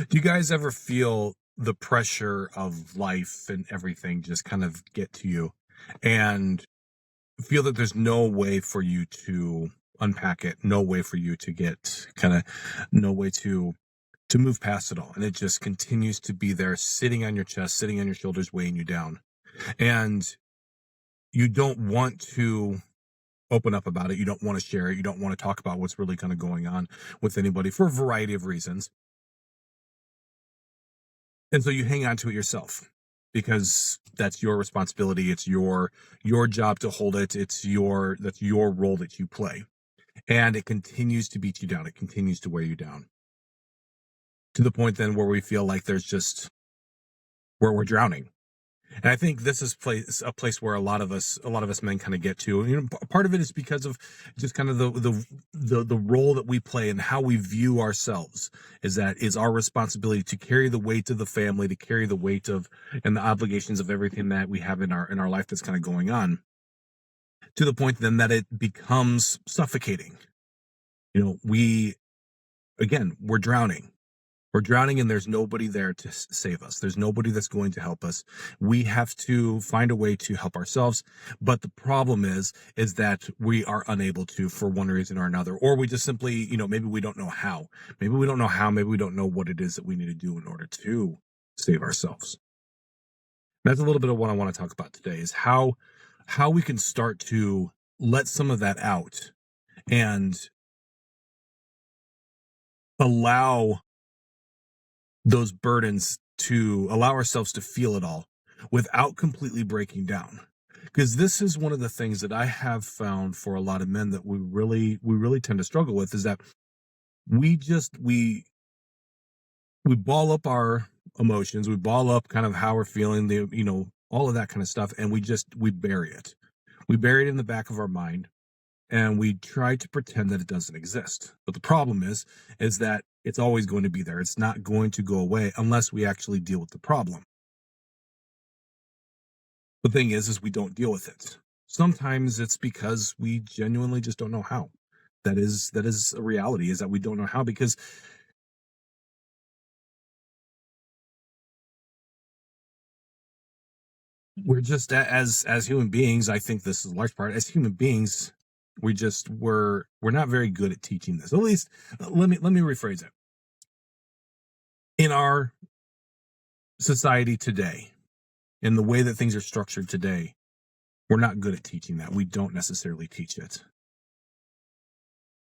Do you guys ever feel the pressure of life and everything just kind of get to you and feel that there's no way for you to unpack it, no way for you to get kind of no way to move past it all, and it just continues to be there sitting on your chest, sitting on your shoulders, weighing you down, and you don't want to open up about it, you don't want to share it, you don't want to talk about what's really kind of going on with anybody for a variety of reasons. And so you hang on to it yourself because that's your responsibility. It's your job to hold it. That's your role that you play. And it continues to beat you down. It continues to wear you down to the point then where we feel like there's just where we're drowning. And I think this is a place where a lot of us men kind of get to. Part of it is because of just kind of the role that we play and how we view ourselves. Is that is our responsibility to carry the weight of the family, to carry the weight of and the obligations of everything that we have in our life that's kind of going on. To the point then that it becomes suffocating. We we're drowning. We're drowning and there's nobody there to save us. There's nobody that's going to help us. We have to find a way to help ourselves. But the problem is that we are unable to for one reason or another, or we just simply, maybe we don't know how. Maybe we don't know how. Maybe we don't know what it is that we need to do in order to save ourselves. That's a little bit of what I want to talk about today is how we can start to let some of that out and allow those burdens to allow ourselves to feel it all without completely breaking down. Because this is one of the things that I have found for a lot of men that we really tend to struggle with is that we just we ball up our emotions, we ball up kind of how we're feeling, all of that kind of stuff, and we bury it. We bury it in the back of our mind and we try to pretend that it doesn't exist. But the problem is that it's always going to be there. It's not going to go away unless we actually deal with the problem. The thing is we don't deal with it. Sometimes it's because we genuinely just don't know how. That is a reality, is that we don't know how, because we're just as human beings. I think this is a large part as human beings. We're not very good at teaching this. At least let me rephrase it. In our society today, in the way that things are structured today, we're not good at teaching that. We don't necessarily teach it.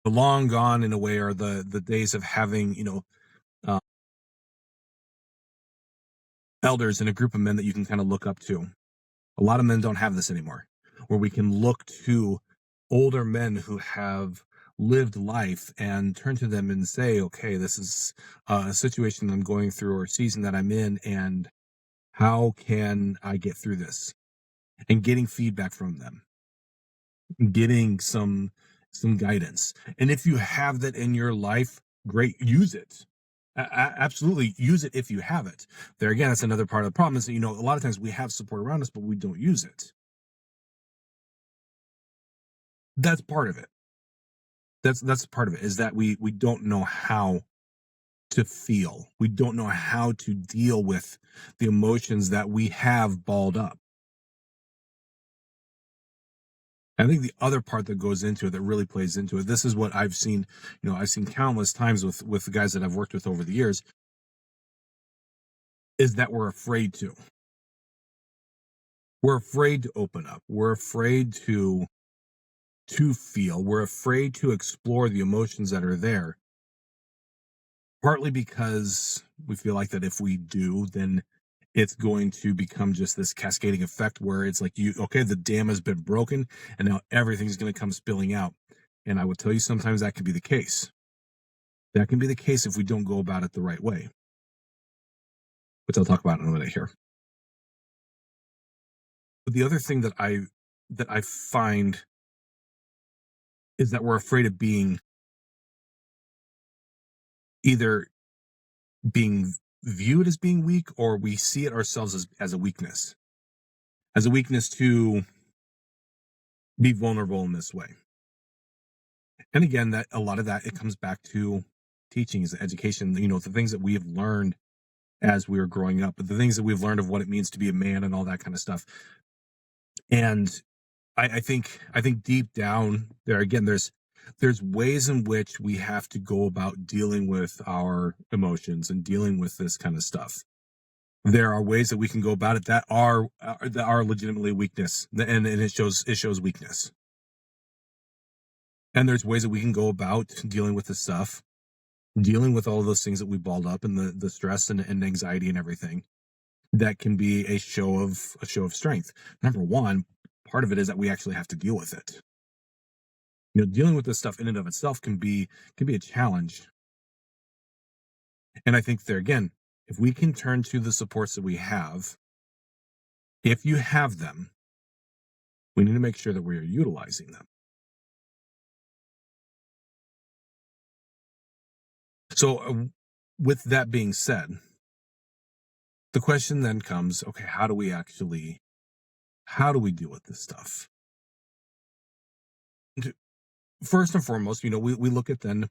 The long gone, in a way, are the days of having uh, elders and a group of men that you can kind of look up to. A lot of men don't have this anymore, where we can look to older men who have lived life and turn to them and say, okay, this is a situation I'm going through or a season that I'm in, and how can I get through this? And getting feedback from them, getting some guidance. And if you have that in your life, great, use it. Absolutely use it if you have it. There again, that's another part of the problem is that, a lot of times we have support around us, but we don't use it. That's part of it. That's part of it, is that we don't know how to feel. We don't know how to deal with the emotions that we have balled up. I think the other part that goes into it, that really plays into it, this is what I've seen. I've seen countless times with the guys that I've worked with over the years, is that we're afraid to. We're afraid to open up. We're afraid to feel. We're afraid to explore the emotions that are there. Partly because we feel like that if we do, then it's going to become just this cascading effect where it's like, okay, the dam has been broken and now everything's going to come spilling out. And I would tell you, sometimes that can be the case. That can be the case if we don't go about it the right way, which I'll talk about in a minute here. But the other thing that I find is that we're afraid of being either being viewed as being weak, or we see it ourselves as a weakness, to be vulnerable in this way. And again, that a lot of that, it comes back to teachings, the education, the things that we have learned as we were growing up, but the things that we've learned of what it means to be a man and all that kind of stuff. And I think deep down there again, there's ways in which we have to go about dealing with our emotions and dealing with this kind of stuff. There are ways that we can go about it that are legitimately weakness, and it shows weakness. And there's ways that we can go about dealing with this stuff, dealing with all of those things that we balled up, and the stress and anxiety and everything, that can be a show of strength. Number one, part of it is that we actually have to deal with it. Dealing with this stuff in and of itself can be a challenge. And I think there again, if we can turn to the supports that we have, if you have them, we need to make sure that we are utilizing them. So, with that being said, the question then comes, okay, how do we deal with this stuff? And first and foremost, we look at the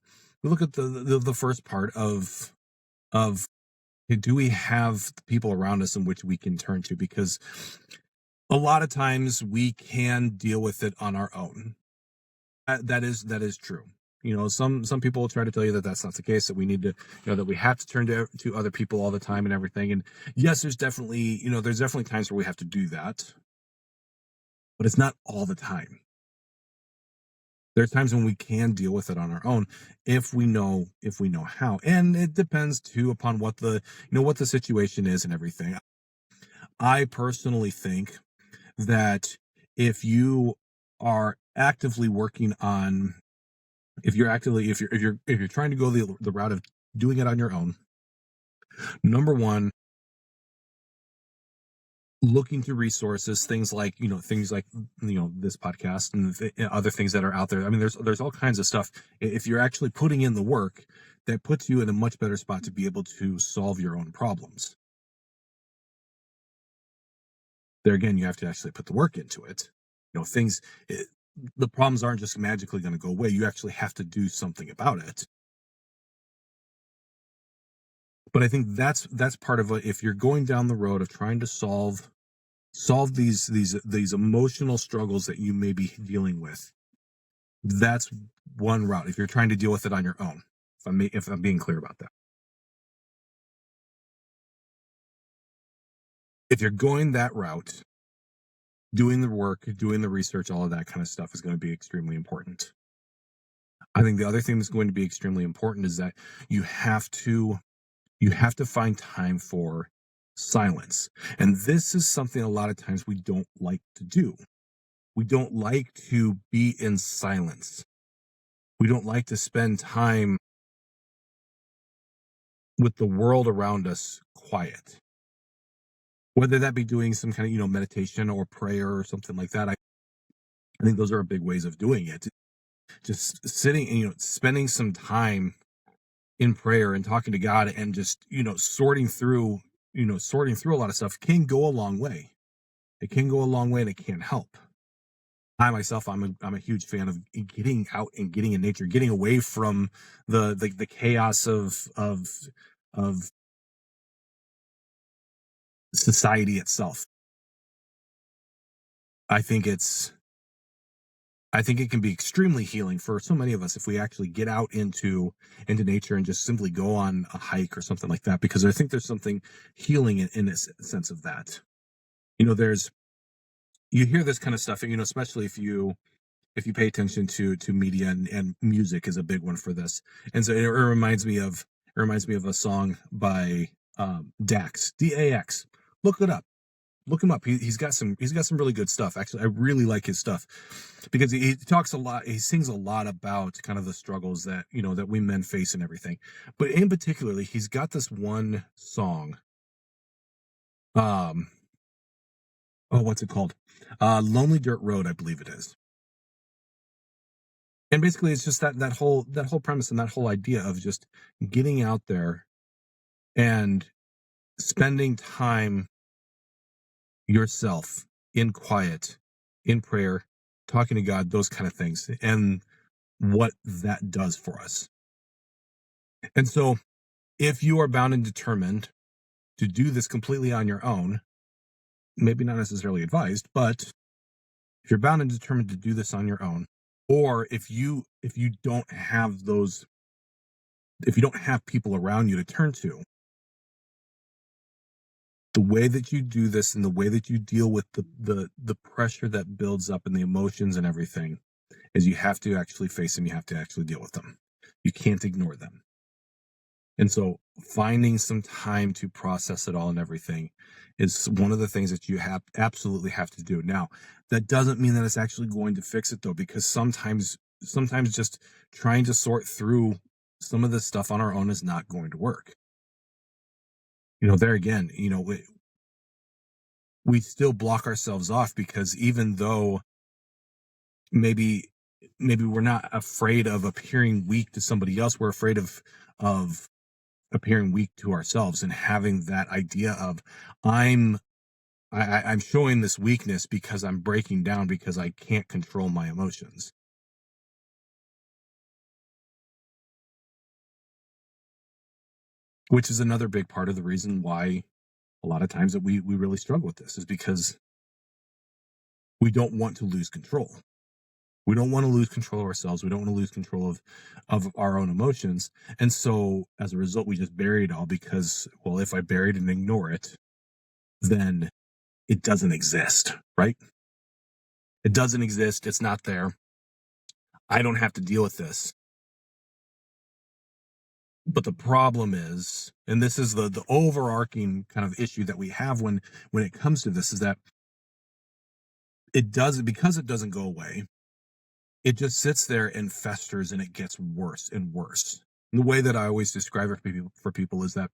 first part of do we have people around us in which we can turn to? Because a lot of times we can deal with it on our own. That is true. Some people will try to tell you that that's not the case, that we need to, that we have to turn to other people all the time and everything. And yes, there's definitely times where we have to do that, but it's not all the time. There's times when we can deal with it on our own if we know how. And it depends too upon what the situation is and everything. I personally think that if you are actively working on if you're trying to go the route of doing it on your own, number one, looking to resources, things like this podcast and other things that are out there. I mean, there's all kinds of stuff. If you're actually putting in the work, that puts you in a much better spot to be able to solve your own problems. There again, you have to actually put the work into it. Things the problems aren't just magically going to go away. You actually have to do something about it. But I think that's part of it. If you're going down the road of trying to solve these emotional struggles that you may be dealing with, that's one route. If you're trying to deal with it on your own, if I'm being clear about that. If you're going that route, doing the work, doing the research, all of that kind of stuff is going to be extremely important. I think the other thing that's going to be extremely important is that you have to you have to find time for silence. And this is something a lot of times we don't like to do. We don't like to be in silence. We don't like to spend time with the world around us quiet. Whether that be doing some kind of, meditation or prayer or something like that. I think those are big ways of doing it. Just sitting and, spending some time in prayer and talking to God and just, sorting through a lot of stuff can go a long way. It can go a long way and it can help. I myself, I'm a huge fan of getting out and getting in nature, getting away from the chaos of society itself. I think it's I think it can be extremely healing for so many of us if we actually get out into nature and just simply go on a hike or something like that. Because I think there's something healing in a sense of that. There's you hear this kind of stuff, especially if you pay attention to media, and music is a big one for this. And so it reminds me of a song by Dax, Dax. Look it up. Look him up. He's got some really good stuff. Actually, I really like his stuff because he talks a lot. He sings a lot about kind of the struggles that we men face and everything. But in particularly, he's got this one song. Um, oh, what's it called? Lonely Dirt Road, I believe it is. And basically, it's just that whole premise and that whole idea of just getting out there and spending time yourself in quiet, in prayer, talking to God, those kind of things, and what that does for us. And so if you are bound and determined to do this completely on your own, maybe not necessarily advised, but if you're bound and determined to do this on your own, or if you don't have those, if you don't have people around you to turn to, the way that you do this and the way that you deal with the pressure that builds up and the emotions and everything is you have to actually face them. You have to actually deal with them. You can't ignore them. And so finding some time to process it all and everything is one of the things that you have absolutely have to do. Now, that doesn't mean that it's actually going to fix it though, because sometimes just trying to sort through some of this stuff on our own is not going to work. There again, we still block ourselves off because even though maybe maybe we're not afraid of appearing weak to somebody else, we're afraid of appearing weak to ourselves and having that idea of I'm I'm showing this weakness because I'm breaking down because I can't control my emotions, which is another big part of the reason why a lot of times that we really struggle with this is because we don't want to lose control. We don't want to lose control of ourselves. We don't want to lose control of our own emotions. And so as a result, we just bury it all because, well, if I bury it and ignore it, then it doesn't exist, right? It doesn't exist. It's not there. I don't have to deal with this. But the problem is, and this is the overarching kind of issue that we have when it comes to this, is that it doesn't, because it doesn't go away, it just sits there and festers and it gets worse and worse. And the way that I always describe it for people is that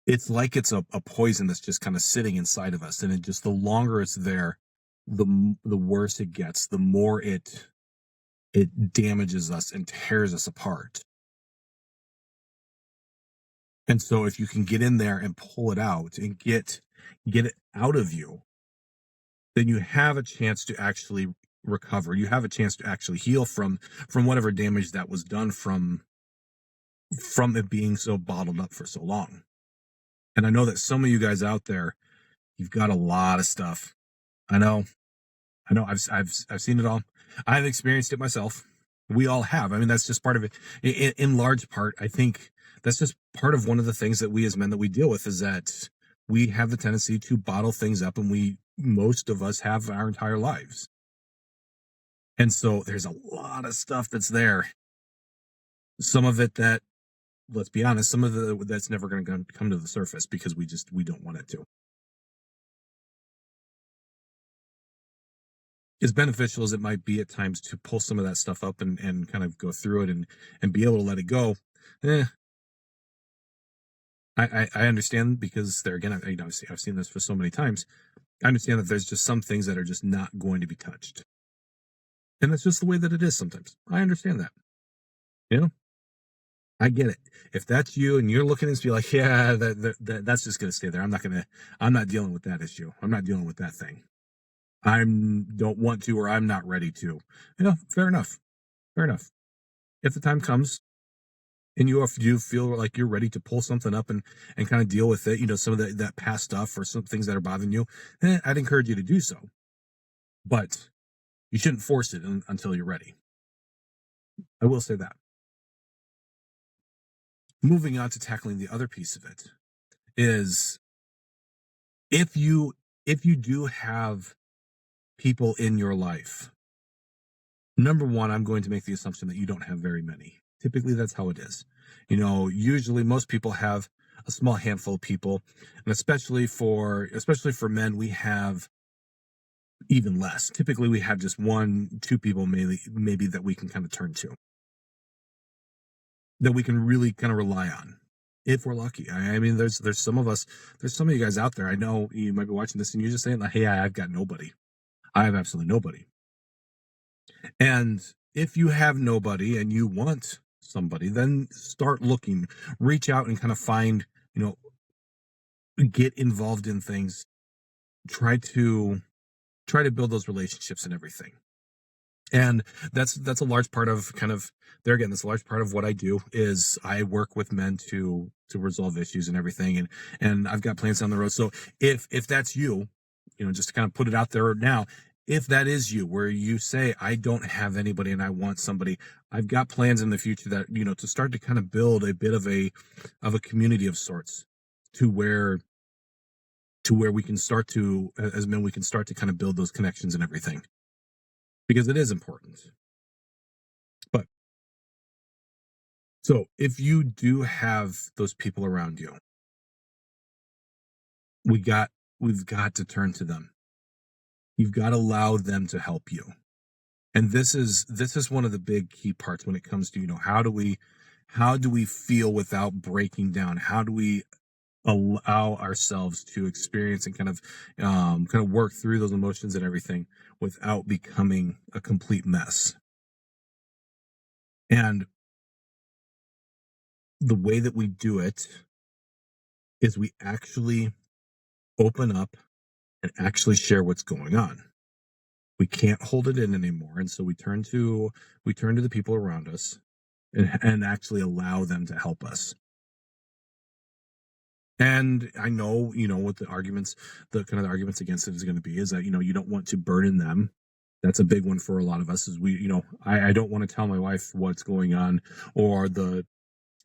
it's like it's a poison that's just kind of sitting inside of us, and it just, the longer it's there, the worse it gets, the more it damages us and tears us apart. And so if you can get in there and pull it out and get it out of you, then you have a chance to actually recover. You have a chance to actually heal from whatever damage that was done from it being so bottled up for so long. And I know that some of you guys out there, you've got a lot of stuff. I know, I know. I've seen it all. I've experienced it myself. We all have. I mean, that's just part of it. In large part, I think that's just part of one of the things that we as men that we deal with is that we have the tendency to bottle things up, and most of us have our entire lives. And so there's a lot of stuff that's there. Some of it that, let's be honest, some of the that's never going to come to the surface because we don't want it to. As beneficial as it might be at times to pull some of that stuff up and kind of go through it and be able to let it go. eh, I understand because there again, I've seen this for so many times. I understand that there's just some things that are just not going to be touched, and that's just the way that it is. Sometimes I understand that. You know, I get it. If that's you and you're looking at this, be like, yeah, that's just going to stay there. I'm not dealing with that issue. I'm not dealing with that thing. I don't want to, or I'm not ready to. Fair enough. Fair enough. If the time comes and you feel like you're ready to pull something up and kind of deal with it, some of that past stuff or some things that are bothering you, I'd encourage you to do so. But you shouldn't force it until you're ready. I will say that. Moving on to tackling the other piece of it is if you if you do have people in your life, number one, I'm going to make the assumption that you don't have very many. Typically, that's how it is. Usually most people have a small handful of people, and especially for men, we have even less. Typically, we have just one, two people, maybe that we can kind of turn to, that we can really kind of rely on if we're lucky. I mean, there's some of us, there's some of you guys out there. I know you might be watching this and you're just saying like, "Hey, I've got nobody. I have absolutely nobody." And if you have nobody and you want somebody, then start looking, reach out and kind of find, get involved in things, try to build those relationships and everything. And that's a large part of kind of there again, that's a large part of what I do is I work with men to resolve issues and everything. And I've got plans down the road. So if that's you, just to kind of put it out there now, if that is you, where you say, I don't have anybody and I want somebody, I've got plans in the future that, to start to kind of build a bit of a community of sorts to where we can start to, as men, we can start to kind of build those connections and everything because it is important. But so if you do have those people around you, we got we've got to turn to them. You've got to allow them to help you. And this is one of the big key parts when it comes to, how do we feel without breaking down? How do we allow ourselves to experience and kind of work through those emotions and everything without becoming a complete mess? And the way that we do it is we actually open up and actually share what's going on. We can't hold it in anymore, and so we turn to the people around us and actually allow them to help us. And I know, what the arguments against it is going to be is that, you don't want to burden them. That's a big one for a lot of us is I don't want to tell my wife what's going on or the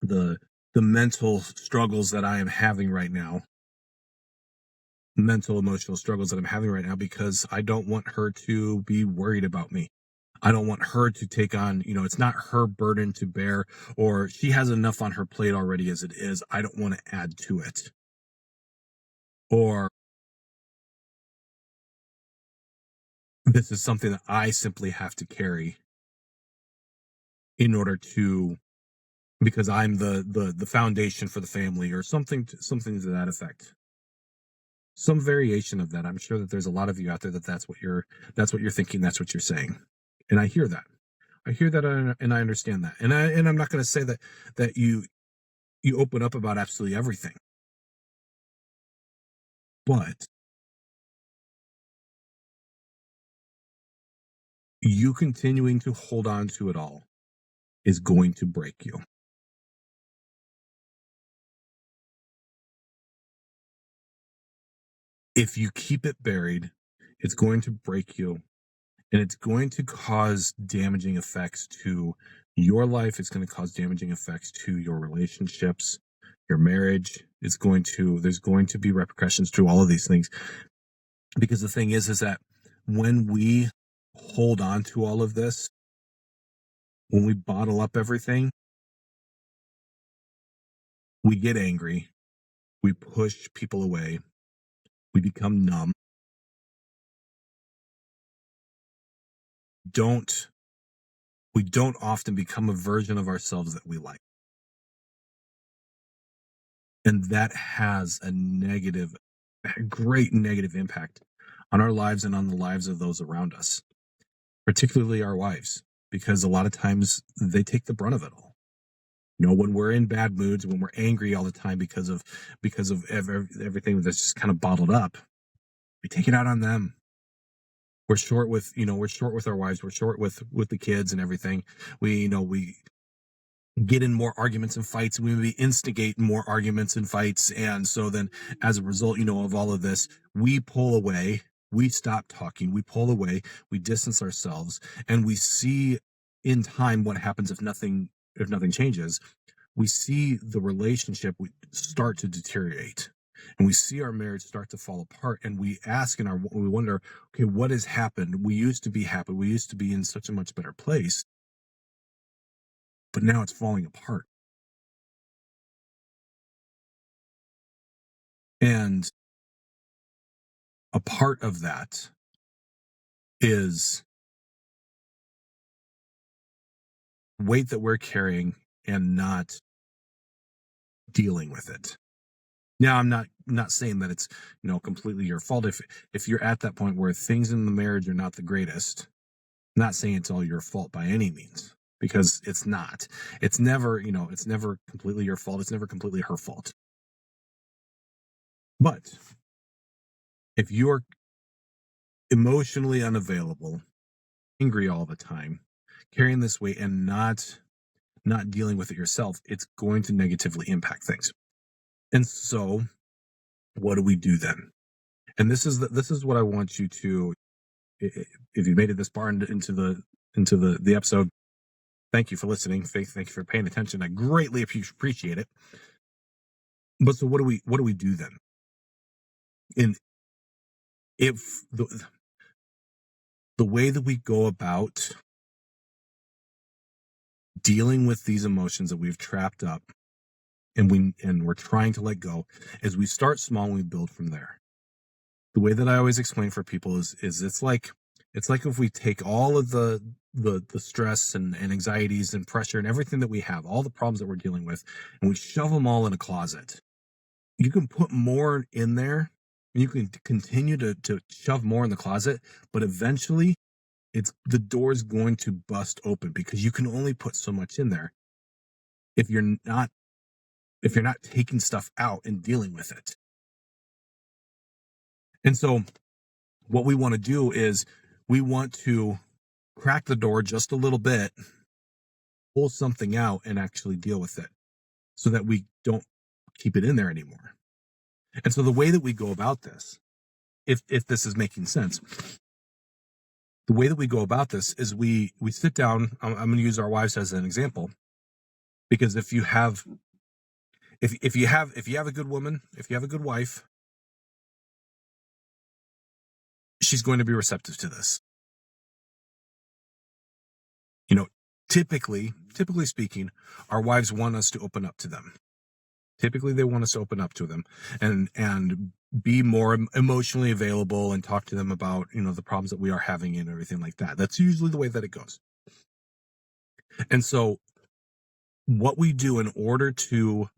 the mental struggles that I am having right now, mental emotional struggles that I'm having right now because I don't want her to be worried about me. I don't want her to take on, it's not her burden to bear, or she has enough on her plate already as it is. I don't want to add to it. Or this is something that I simply have to carry in order to, because I'm the foundation for the family, or something to that effect. Some variation of that. I'm sure that there's a lot of you out there that's what you're thinking, that's what you're saying. And I hear that. I hear that, and I understand that. And I'm not going to say that you open up about absolutely everything, but you continuing to hold on to it all is going to break you. If you keep it buried, it's going to break you, and it's going to cause damaging effects to your life. It's going to cause damaging effects to your relationships, your marriage. There's going to be repercussions to all of these things. Because the thing is that when we hold on to all of this, when we bottle up everything, we get angry, we push people away, we become numb, don't we don't often become a version of ourselves that we like. And that has a great negative impact on our lives and on the lives of those around us, particularly our wives, because a lot of times they take the brunt of it all. When we're in bad moods, when we're angry all the time because of everything that's just kind of bottled up, we take it out on them. We're short with our wives, we're short with the kids and everything. We get in more arguments and fights, we maybe instigate more arguments and fights, and so then as a result, of all of this, we pull away, we stop talking, we pull away, we distance ourselves, and we see in time what happens if nothing changes. We see the relationship start to deteriorate, and we see our marriage start to fall apart, and we wonder, okay, what has happened? We used to be happy, we used to be in such a much better place, but now it's falling apart. And a part of that is weight that we're carrying and not dealing with it. Now, I'm not saying that it's, completely your fault if you're at that point where things in the marriage are not the greatest. I'm not saying it's all your fault by any means, because it's not. It's never completely your fault. It's never completely her fault. But if you're emotionally unavailable, angry all the time, carrying this weight and not dealing with it yourself, it's going to negatively impact things. And so, what do we do then? And this is what I want you to, if you made it this far into the episode, thank you for listening. Thank you for paying attention. I greatly appreciate it. But so what do we do then? And if the way that we go about dealing with these emotions that we've trapped up and we're trying to let go is we start small and we build from there. The way that I always explain for people is it's like if we take all of the stress and anxieties and pressure and everything that we have, all the problems that we're dealing with, and we shove them all in a closet. You can put more in there and you can continue to shove more in the closet, but eventually it's the door is going to bust open because you can only put so much in there if you're not taking stuff out and dealing with it. And so what we want to do is we want to crack the door just a little bit, pull something out and actually deal with it so that we don't keep it in there anymore. And so the way that we go about this, if this is making sense, the way that we go about this is we sit down. I'm going to use our wives as an example, because if you have a good woman, if you have a good wife, she's going to be receptive to this. You know, typically speaking, our wives want us to open up to them. Typically they want us to open up to them and be more emotionally available and talk to them about, the problems that we are having and everything like that. That's usually the way that it goes. And so what we do in order to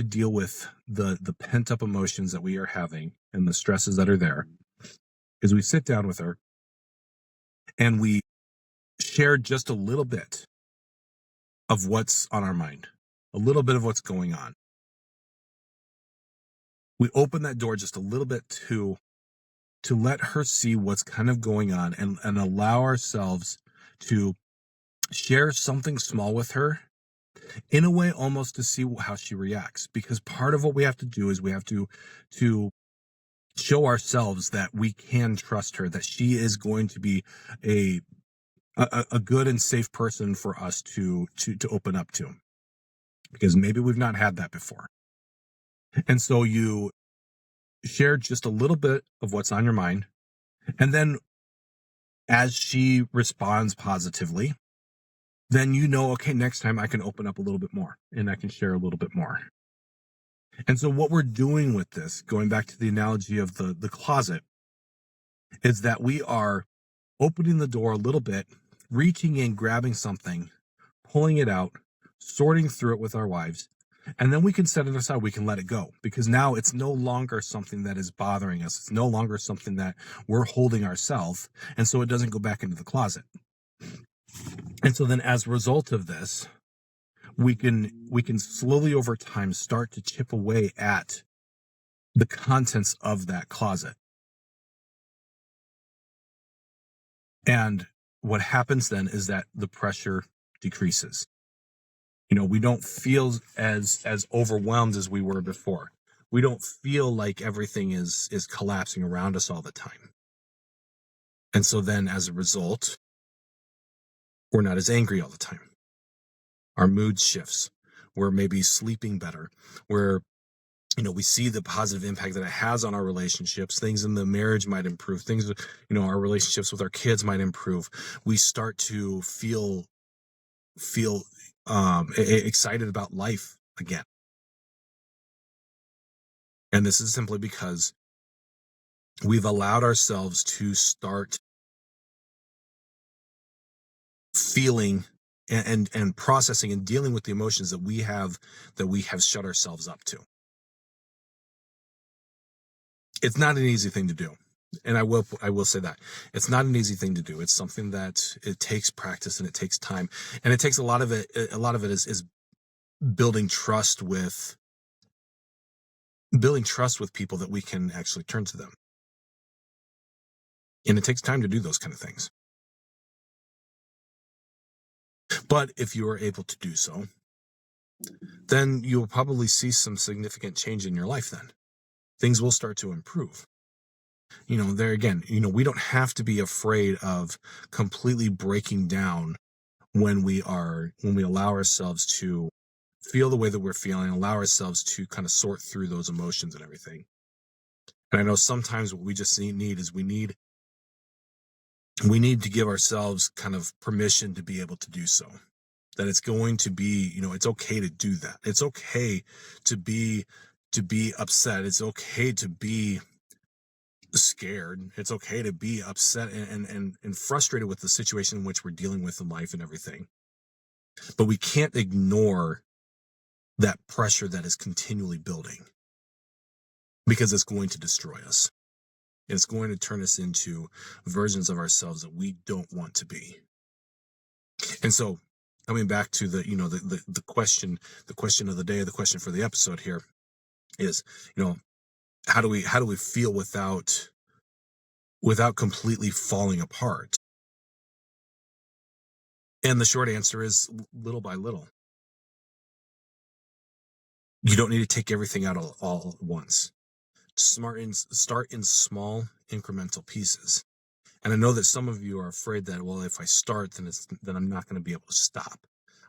deal with the pent up emotions that we are having and the stresses that are there is we sit down with her and we share just a little bit of what's on our mind, a little bit of what's going on. We open that door just a little bit to let her see what's kind of going on and allow ourselves to share something small with her in a way almost to see how she reacts. Because part of what we have to do is we have to show ourselves that we can trust her, that she is going to be a good and safe person for us to open up to, because maybe we've not had that before. And so you share just a little bit of what's on your mind, and then as she responds positively, then okay, next time I can open up a little bit more and I can share a little bit more. And so what we're doing with this, going back to the analogy of the closet, is that we are opening the door a little bit, reaching in, grabbing something, pulling it out, sorting through it with our wives, and then we can set it aside. We can let it go, because now it's no longer something that is bothering us. It's no longer something that we're holding ourselves. And so it doesn't go back into the closet. And so then as a result of this, we can slowly over time start to chip away at the contents of that closet. And what happens then is that the pressure decreases. We don't feel as overwhelmed as we were before. We don't feel like everything is collapsing around us all the time. And so then as a result, we're not as angry all the time. Our mood shifts. We're maybe sleeping better. We see the positive impact that it has on our relationships. Things in the marriage might improve. Things, our relationships with our kids might improve. We start to feel excited about life again. And this is simply because we've allowed ourselves to start feeling and processing and dealing with the emotions that we have shut ourselves up to. It's not an easy thing to do. And I will say that it's not an easy thing to do. It's something that it takes practice and it takes time, and it takes a lot of it. A lot of it is building trust with people that we can actually turn to them. And it takes time to do those kind of things. But if you are able to do so, then you will probably see some significant change in your life. Then things will start to improve. There again, we don't have to be afraid of completely breaking down when we allow ourselves to feel the way that we're feeling, allow ourselves to kind of sort through those emotions and everything. And I know sometimes what we just need is we need to give ourselves kind of permission to be able to do so. That it's going to be, it's okay to do that. It's okay to be upset. It's okay to be scared. It's okay to be upset and frustrated with the situation in which we're dealing with in life and everything. But we can't ignore that pressure that is continually building, because it's going to destroy us. It's going to turn us into versions of ourselves that we don't want to be. And so, coming back to the question of the day, the question for the episode here is, how do we feel without completely falling apart? And the short answer is little by little. You don't need to take everything out all at once. Start in small incremental pieces. And I know that some of you are afraid that, well, if I start, then I'm not going to be able to stop.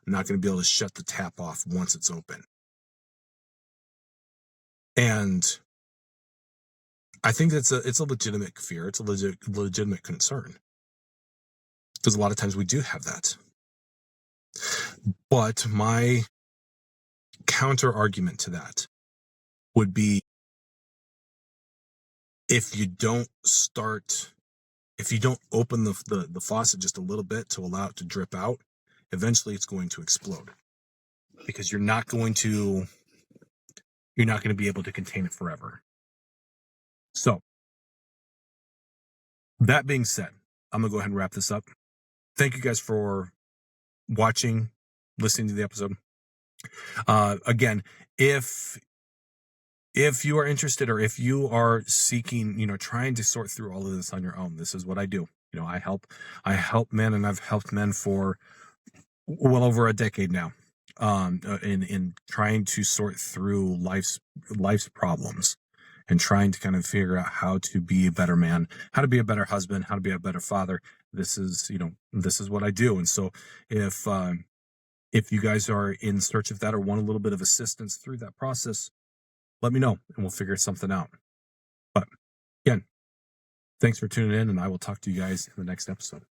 I'm not going to be able to shut the tap off once it's open. And I think it's a legitimate fear. It's a legitimate concern, because a lot of times we do have that. But my counter argument to that would be, if you don't open the faucet just a little bit to allow it to drip out, eventually it's going to explode, because you're not going to be able to contain it forever. So, that being said, I'm going to go ahead and wrap this up. Thank you guys for watching, listening to the episode. Again, if you are interested, or if you are seeking, trying to sort through all of this on your own, this is what I do. I help men, and I've helped men for well over a decade now, in trying to sort through life's problems, and trying to kind of figure out how to be a better man, how to be a better husband, how to be a better father. This is what I do. And so if you guys are in search of that, or want a little bit of assistance through that process, let me know and we'll figure something out. But again, thanks for tuning in, and I will talk to you guys in the next episode.